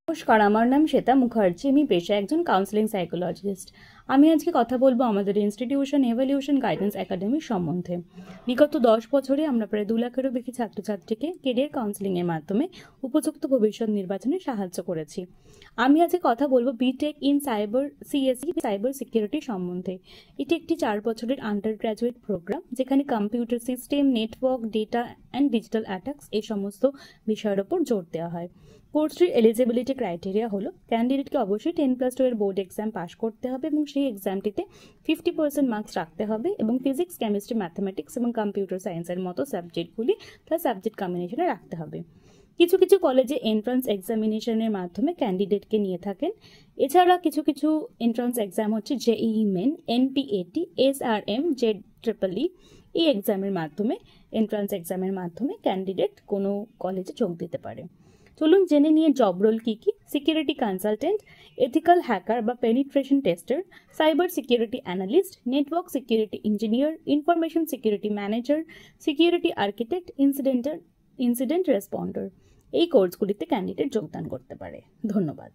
নমস্কার, আমার নাম শ্বেতা মুখার্জি। আমি পেশায় একজন কাউন্সেলিং সাইকোলজিস্ট। আমি আজকে কথা বলবো আমাদের ইনস্টিটিউশন এভলিউশন গাইডেন্স একাডেমির সম্বন্ধে। বিগত 10 বছরে আমরা প্রায় 2 লাখেরও বেশি ছাত্রছাত্রীকে কেরিয়ার কাউন্সেলিংয়ের মাধ্যমে উপযুক্ত ভবিষ্যৎ নির্বাচনে সাহায্য করেছি। আমি আজকে কথা বলবো BTech in cyber CSE cyber security সম্বন্ধে। এটি একটি 4 বছরের আন্ডার গ্র্যাজুয়েট প্রোগ্রাম, যেখানে computer system, network, data and digital attacks এই সমস্ত বিষয়ের ওপর জোর দেওয়া হয়। কোর্সটির এলিজিবিলিটি ক্রাইটেরিয়া হলো ক্যান্ডিডেটকে অবশ্যই 10+2 এর বোর্ড এক্সাম পাস করতে হবে এবং সেই এক্সামটিতে 50% মার্কস রাখতে হবে এবং ফিজিক্স, কেমিস্ট্রি, ম্যাথামেটিক্স এবং কম্পিউটার সায়েন্সের মতো সাবজেক্টগুলি তার সাবজেক্ট কম্বিনেশনে রাখতে হবে। কিছু কিছু কলেজে এন্ট্রান্স এক্সামিনেশনের মাধ্যমে ক্যান্ডিডেটকে নিয়ে থাকেন। এছাড়া কিছু কিছু এন্ট্রান্স এক্সাম হচ্ছে JEE main, NPAT, SRM, JEE এই এক্সামের মাধ্যমে এন্ট্রান্স এক্সামের মাধ্যমে ক্যান্ডিডেট কোনো কলেজে যোগ দিতে পারে। চলুন জেনে নিয়ে জব রোল কী কী। সিকিউরিটি কনসালটেন্ট, এথিক্যাল হ্যাকার বা penetration tester, cyber security analyst, network security engineer, information security manager, security architect, incident responder এই কোর্সগুলিতে ক্যান্ডিডেট যোগদান করতে পারে। ধন্যবাদ।